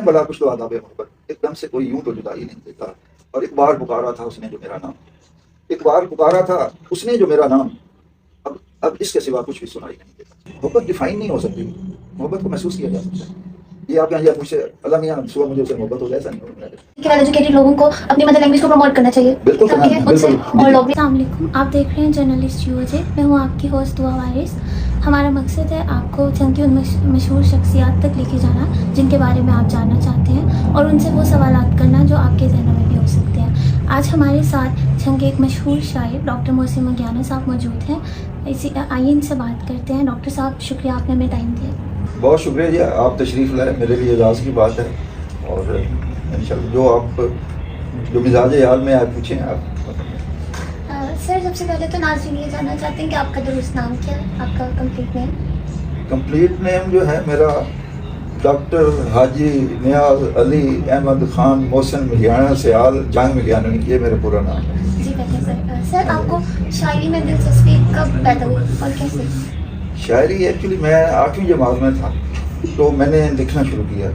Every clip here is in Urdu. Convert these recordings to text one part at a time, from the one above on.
بلا کچھ تو آداب محبت، ایک دم سے کوئی یوں تو جدائی نہیں دیتا. اور ایک بار پکارا تھا اس نے جو میرا نام، ایک بار پکارا تھا اس نے جو میرا نام، اب اس کے سوا کچھ بھی سنائی نہیں دیتا. محبت ڈیفائن نہیں ہو سکتی، محبت کو محسوس کیا جا سکتا ہے. یہ آپ یہاں مجھ سے اللہ میاں صبح مجھے اسے محبت ہو، ایسا نہیں ہوتا ہے. ویل ایجوکیٹڈ لوگوں کو اپنی مدر لینگویج کو پروموٹ کرنا چاہیے. بالکل بالکل. اور لوگ بھی. السلام علیکم، آپ دیکھ رہے ہیں جرنلسٹ UOJ. میں ہوں آپ کی ہوسٹ دعا وارث. ہمارا مقصد ہے آپ کو جنگ کی ان مشہور شخصیات تک لے کے جانا جن کے بارے میں آپ جاننا چاہتے ہیں، اور ان سے وہ سوالات کرنا جو آپ کے ذہنوں میں بھی ہو سکتے ہیں. آج ہمارے ساتھ جنگ کے ایک مشہور شاعر ڈاکٹر محسن مگیانہ صاحب موجود ہیں. آئیے ان سے بات کرتے ہیں. ڈاکٹر صاحب شکریہ آپ نے ہمیں ٹائم دیا. بہت شکریہ جی، آپ تشریف لائے، میرے لیے اعزاز کی بات ہے. اور انشاءاللہ جو آپ جو مزاج حال میں آپ پوچھیں آپ. سر سب سے پہلے تو ناظرین یہ جاننا چاہتے ہیں کہ آپ کا درست نام کیا ہے، آپ کا کمپلیٹ نیم؟ کمپلیٹ نیم جو ہے میرا ڈاکٹر حاجی نیاز علی احمد خان محسن مگیانہ سیال جنگ مگیانہ، یہ میرا پورا نام ہے. جی بہتر سر. سر آپ کو شاعری میں دلچسپی کب پیدا ہوئی اور کیسے؟ شاعری ایکچولی میں 8ویں جماعت میں تھا تو میں نے لکھنا شروع کیا.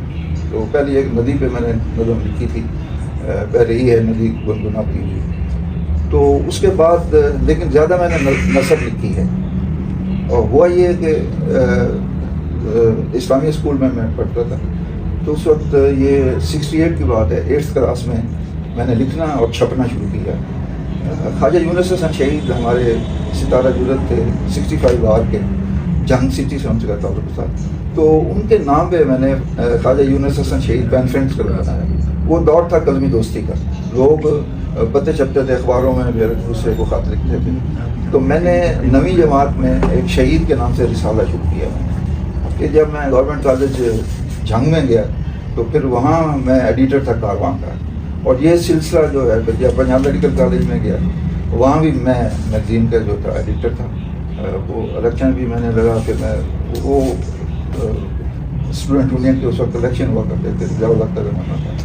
تو پہلے ایک ندی پہ میں نے نظم لکھی تھی، بہ رہی ہے ندی گنگناتی ہوئی. تو اس کے بعد لیکن زیادہ میں نے نثر لکھی ہے. اور ہوا یہ کہ اسلامی اسکول میں پڑھتا تھا تو اس وقت یہ 68 کی بات ہے، 8th کلاس میں نے لکھنا اور چھپنا شروع کیا. خواجہ یونس حسن شہید ہمارے ستارہ جرت تھے 65 آر کے، جنگ سٹی سے ان کا تعلق تھا. تو ان کے نام پہ میں نے خواجہ یونس حسن شہید پین فرینڈس کر بنایا. وہ دور تھا قلمی دوستی کا، لوگ پتے چھپتے تھے اخباروں میں، پھر دوسرے کو خط لکھتے تھے. تو میں نے 9ویں جماعت میں ایک شہید کے نام سے رسالہ شروع کیا کہ جب میں گورنمنٹ کالج جھنگ میں گیا تو پھر وہاں میں ایڈیٹر تھا کارواں کا. اور یہ سلسلہ جو ہے جب پنجاب میڈیکل کالج میں گیا وہاں بھی میں میگزین کا جو تھا ایڈیٹر تھا. وہ الیکشن بھی میں نے لگا کہ میں وہ اسٹوڈنٹ یونین کے اس وقت الیکشن ہوا کرتے تھے، جب لگتا تھا.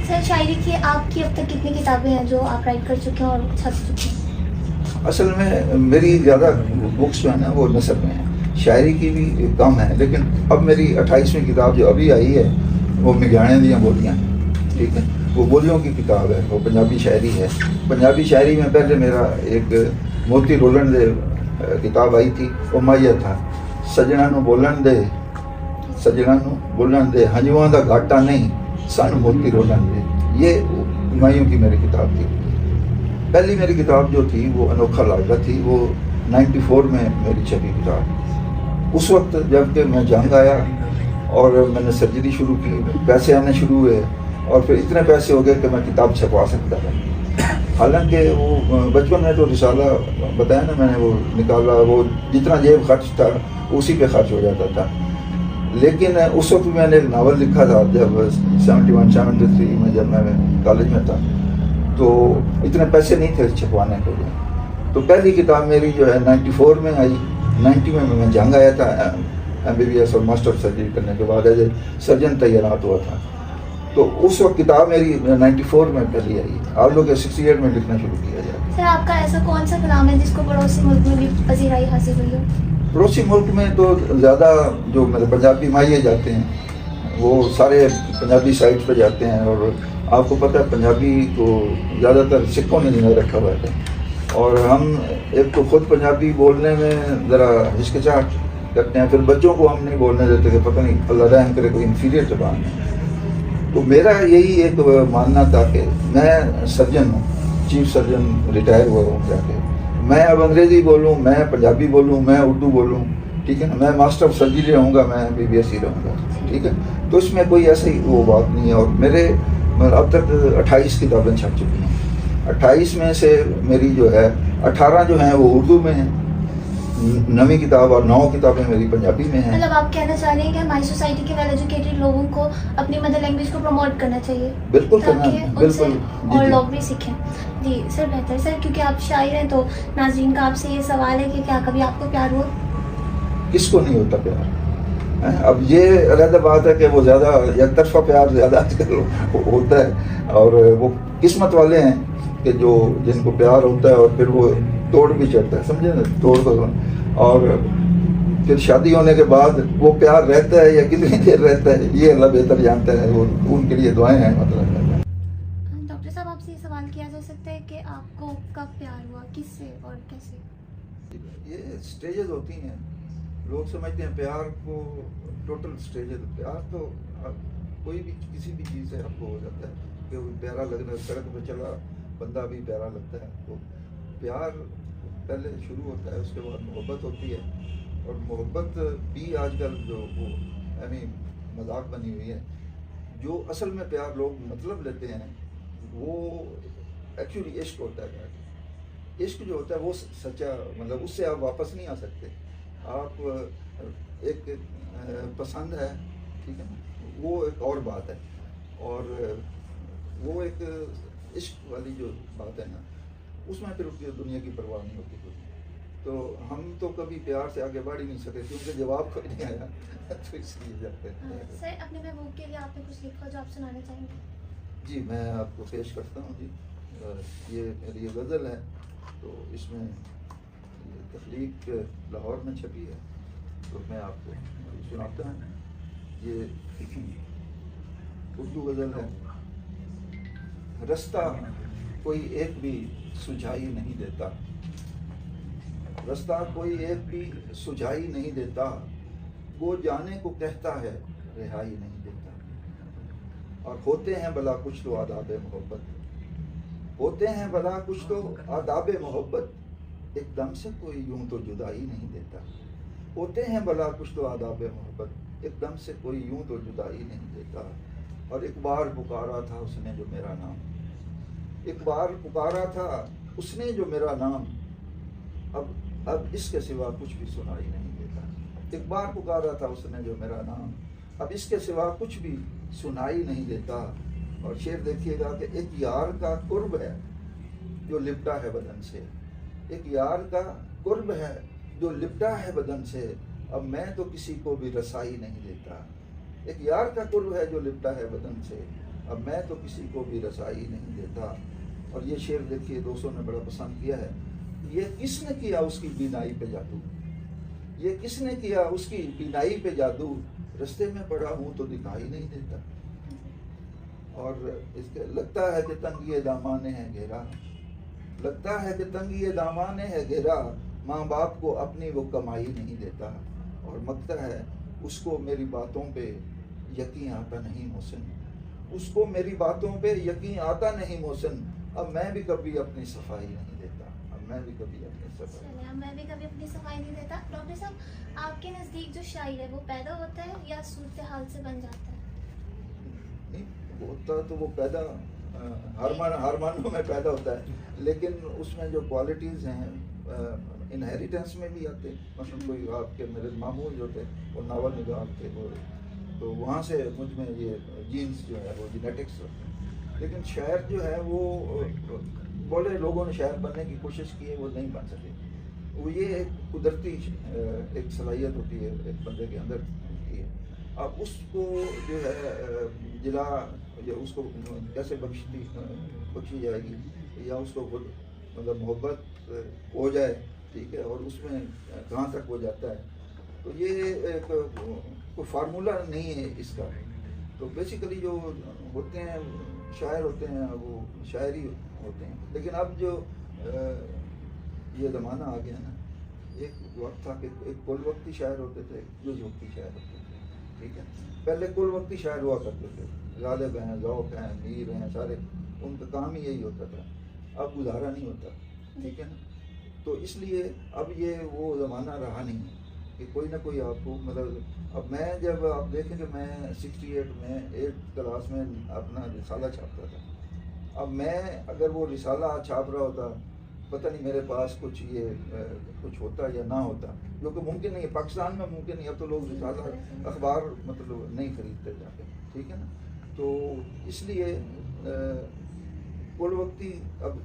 سر شاعری کی آپ کی اب تک کتنی کتابیں ہیں جو آپ رائٹ کر چکے ہیں اور چھپ چکے ہیں؟ اصل میں میری زیادہ بکس جو ہے نا وہ نثر میں ہیں، شاعری کی بھی کم ہے. لیکن اب میری 28ویں کتاب جو ابھی آئی ہے وہ مگیانے دیاں بولیاں، ٹھیک ہے، وہ بولیوں کی کتاب ہے، وہ پنجابی شاعری ہے. پنجابی شاعری میں پہلے میرا ایک موتی رولن دے کتاب آئی تھی، وہ مائیا تھا، سجنا نو بولن دے، سجنا نو بولن دے، ہنجواں دا گھاٹا نہیں سن موتی رولن دے. یہ مائیوں کی میری کتاب تھی. پہلی میری کتاب جو تھی وہ انوکھا لاڈلا تھی، وہ 94 میں میری چھپی کتاب. اس وقت جب کہ میں جنگ آیا اور میں نے سرجری شروع کی، پیسے آنے شروع ہوئے اور پھر اتنے پیسے ہو گئے کہ میں کتاب چھپوا سکتا تھا. حالانکہ وہ بچپن میں تو رسالہ بتایا نا میں نے وہ نکالا، وہ جتنا جیب خرچ تھا اسی پہ خرچ ہو جاتا تھا. لیکن اس وقت میں نے ایک ناول لکھا تھا جب 71-73 میں جب میں کالج میں تھا تو اتنے پیسے نہیں تھے چھپوانے کے لیے. تو پہلی کتاب میری جو ہے 94 میں آئی. 90 میں جنگ آیا تھا MBBS اور ماسٹر سرجری کرنے کے بعد ایز اے سرجن تعینات ہوا تھا. تو اس وقت کتاب میری 94 میں پہلی آئی. آپ لوگ 68 میں لکھنا شروع کیا جائے. سر آپ کا ایسا کون سا کلام ہے جس کو پڑوسی ملک میں بھی پذیرائی حاصل ہوئی ہو؟ پڑوسی ملک میں تو زیادہ جو میرے پنجابی مائیے جاتے ہیں وہ سارے پنجابی سائٹ پہ جاتے ہیں. اور آپ کو پتہ ہے پنجابی کو زیادہ تر سکھوں نے نہیں رکھا ہوا ہے. اور ہم ایک تو خود پنجابی بولنے میں ذرا ہچکچاہٹ کرتے ہیں، پھر بچوں کو ہم نہیں بولنے دیتے کہ پتہ نہیں اللہ رحم کرے کوئی انفیریئر زبان ہے. تو میرا یہی ایک ماننا تھا کہ میں سرجن ہوں، چیف سرجن ریٹائر ہوا ہوں جا کے. میں اب انگریزی بولوں، میں پنجابی بولوں، میں اردو بولوں، ٹھیک ہے نا، میں ماسٹر آف سرجری رہوں گا، میں BBSc رہوں گا، ٹھیک ہے. تو اس میں کوئی ایسی وہ بات نہیں ہے. اور میرے اب تک 28 کتابیں چھپ چکی ہیں. 28 میں سے میری جو ہے 18 جو ہیں وہ اردو میں ہیں، 9ویں کتاب، اور 9 کتابیں میری پنجابی میں ہیں. مطلب آپ کہنا چاہ رہے ہیں کہ ہماری سوسائٹی کے ویل ایجوکیٹڈ لوگوں کو اپنی مدر لینگویج کو پروموٹ کرنا چاہیے، بالکل کرنا، تاکہ ان سے اور لوگ بھی سیکھیں. جی سر بہتر. سر کیونکہ آپ شاعر ہیں تو ناظرین کا آپ سے یہ سوال ہے کہ کیا کبھی آپ کو پیار ہوا؟ کس کو نہیں ہوتا پیار؟ اب یہ علیحدہ بات ہے کہ وہ زیادہ یک طرفہ پیار زیادہ آج کل ہوتا ہے. اور وہ قسمت والے ہیں کہ جو جن کو پیار ہوتا ہے اور پھر وہ توڑ بھی چڑھتا ہے، سمجھے نا، توڑ کو. اور پھر شادی ہونے کے بعد وہ پیار رہتا ہے یا کتنی دیر رہتا ہے یہ اللہ بہتر جانتا ہے، وہ ان کے لیے دعائیں ہیں مطلب۔ ڈاکٹر صاحب آپ سے یہ سوال کیا جا سکتا ہے کہ آپ کو کب پیار ہوا، کس سے اور کیسے؟ یہ سٹیجز ہوتی ہیں، لوگ سمجھتے ہیں پیار کو ٹوٹل سٹیجز، پیار تو کوئی بھی کسی بھی چیز سے آپ کو ہو جاتا ہے کہ وہ پیارا لگنا، سڑک پہ چلا بندہ بھی پیارا لگتا ہے، تو پیار پہلے شروع ہوتا ہے، اس کے بعد محبت ہوتی ہے، اور محبت بھی آج کل جو وہ یعنی مذاق بنی ہوئی ہے، جو اصل میں پیار لوگ مطلب لیتے ہیں وہ ایکچولی عشق ہوتا ہے۔ عشق جو ہوتا ہے وہ سچا، مطلب اس سے آپ واپس نہیں آ سکتے، آپ ایک پسند ہے، ٹھیک ہے نا، وہ ایک اور بات ہے، اور وہ ایک عشق والی جو بات ہے نا، اس میں پھر دنیا کی پرواہ نہیں ہوتی کوئی، تو ہم تو کبھی پیار سے آگے بڑھ ہی نہیں سکے کیونکہ جواب کوئی نہیں آیا تو اس لیے جاتے ہیں۔ سر اپنے محبوب کے لیے آپ نے کچھ لکھا جو آپ سنانا چاہیں گے؟ جی میں آپ کو پیش کرتا ہوں جی، یہ میری غزل ہے، تو اس میں یہ تخلیق لاہور میں چھپی ہے، تو میں آپ کو سناتا ہوں۔ یہ اردو غزل ہے۔ رستہ کوئی ایک بھی سجھائی نہیں دیتا، رستہ کوئی ایک بھی سجھائی نہیں دیتا، وہ جانے کو کہتا ہے رہائی نہیں دیتا، اور ہوتے ہیں بلا کچھ تو آداب محبت، ہوتے ہیں بلا کچھ تو آداب محبت، ایک دم سے کوئی یوں تو جدائی نہیں دیتا، ہوتے ہیں بلا کچھ تو آداب محبت، ایک دم سے کوئی یوں تو جدائی نہیں دیتا، اور ایک بار پکارا تھا اس نے جو میرا نام، ایک بار پکارا تھا اس نے جو میرا نام، اب اس کے سوا کچھ بھی سنائی نہیں دیتا، ایک بار پکارا تھا اس نے جو میرا نام، اب اس کے سوا کچھ بھی سنائی نہیں دیتا۔ اور شعر دیکھیے گا کہ ایک یار کا قرب ہے جو لپٹا ہے بدن سے، ایک یار کا قرب ہے جو لپٹا ہے بدن سے، اب میں تو کسی کو بھی رسائی نہیں دیتا، ایک یار کا قرب ہے جو لپٹا ہے بدن سے، اب میں تو کسی کو بھی رسائی نہیں دیتا۔ اور یہ شعر دیکھیے دوستوں نے بڑا پسند کیا ہے، یہ کس نے کیا اس کی بینائی پہ جادو، یہ کس نے کیا اس کی بینائی پہ جادو، رستے میں پڑا ہوں تو دکھائی نہیں دیتا، اور اس کے لگتا ہے کہ تنگی دامان ہے گھیرا، لگتا ہے کہ تنگی دامان ہے گھیرا، ماں باپ کو اپنی وہ کمائی نہیں دیتا، اور مگتا ہے اس کو میری باتوں پہ یقین آتا نہیں محسن، اس کو میری باتوں پہ یقین آتا نہیں محسن، اب میں بھی کبھی اپنی صفائی نہیں دیتا، اب میں بھی کبھی اپنی صفائی، میں بھی کبھی اپنی صفائی نہیں دیتا۔ ڈاکٹر صاحب آپ کے نزدیک جو شاعر ہے وہ پیدا ہوتا ہے یا صورتحال سے بن جاتا ہے؟ نہیں ہوتا تو وہ پیدا ہر معنوں میں پیدا ہوتا ہے، لیکن اس میں جو کوالٹیز ہیں انہیریٹنس میں بھی آتے، مثلا کوئی آپ کے میرے ماموں جو تھے وہ ناول نگار تھے، وہ تو وہاں سے مجھ میں یہ جینس جو ہے وہ جینیٹکس ہوتے ہیں، لیکن شاعر جو ہے وہ بولے لوگوں نے شاعر بننے کی کوشش کی ہے وہ نہیں بن سکے، وہ یہ ایک قدرتی ایک صلاحیت ہوتی ہے ایک بندے کے اندر ہوتی ہے، اب اس کو جو ہے جلا یا اس کو کیسے بخشی جائے گی، یا اس کو خود مطلب محبت ہو جائے، ٹھیک ہے، اور اس میں کہاں تک ہو جاتا ہے، تو یہ ایک کوئی فارمولہ نہیں ہے اس کا، تو بیسیکلی جو ہوتے ہیں شاعر ہوتے ہیں وہ شاعری ہوتے ہیں، لیکن اب جو یہ زمانہ آ گیا نا، ایک وقت تھا کہ ایک کل وقتی شاعر ہوتے تھے، جز وقتی شاعر ہوتے تھے، ٹھیک ہے، پہلے کل وقتی شاعر ہوا کرتے تھے، غالب ہیں، ذوق ہیں، میر ہیں، سارے ان کا کام ہی یہی ہوتا تھا، اب گزارا نہیں ہوتا، ٹھیک ہے نا، تو اس لیے اب یہ وہ زمانہ رہا نہیں کہ کوئی نہ کوئی آپ کو مطلب، اب میں جب آپ دیکھیں کہ میں 68 میں 8th کلاس میں اپنا رسالہ چھاپتا تھا، اب میں اگر وہ رسالہ چھاپ رہا ہوتا پتہ نہیں میرے پاس کچھ یہ کچھ ہوتا یا نہ ہوتا، جو کہ ممکن نہیں ہے، پاکستان میں ممکن نہیں، اب تو لوگ رسالہ اخبار مطلب نہیں خریدتے جا کے، ٹھیک ہے نا، تو اس لیے کل وقتی اب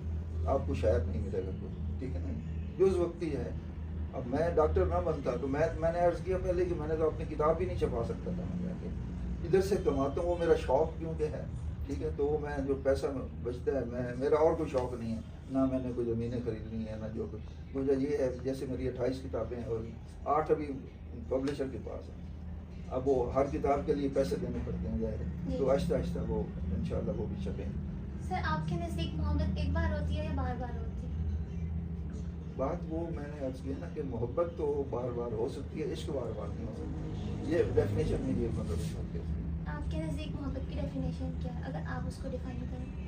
آپ کو شاید نہیں ملے گا کچھ، ٹھیک ہے نا، جز وقتی ہے۔ اب میں ڈاکٹر نہ بنتا تو میں نے عرض کیا پہلے کہ میں نے تو اپنی کتاب ہی نہیں چھپا سکتا تھا، میں کہ ادھر سے کماتا ہوں، وہ میرا شوق کیونکہ ہے، ٹھیک ہے، تو وہ میں جو پیسہ بچتا ہے میرا اور کوئی شوق نہیں ہے، نہ میں نے کوئی زمینیں خریدنی ہے، نہ جو کچھ، مجھے یہ ہے جیسے میری 28 کتابیں ہیں اور 8 ابھی پبلشر کے پاس ہے. اب وہ ہر کتاب کے لیے پیسے دینے پڑتے ہیں ظاہر ہے, تو آہستہ آہستہ وہ انشاءاللہ وہ بھی چھپیں. سر آپ کے نزدیک محبت ایک بار ہوتی ہے یا بار بار ہوتی ہے؟ بات وہ میں نے عرض کی نا کہ محبت تو بار بار ہو سکتی ہے, عشق بار بار نہیں ہو سکتی. یہ ڈیفینیشن میں یہ مطلب ہے. آپ کے نزدیک محبت کی ڈیفینیشن کیا ہے اگر آپ اس کو ڈیفائن کریں؟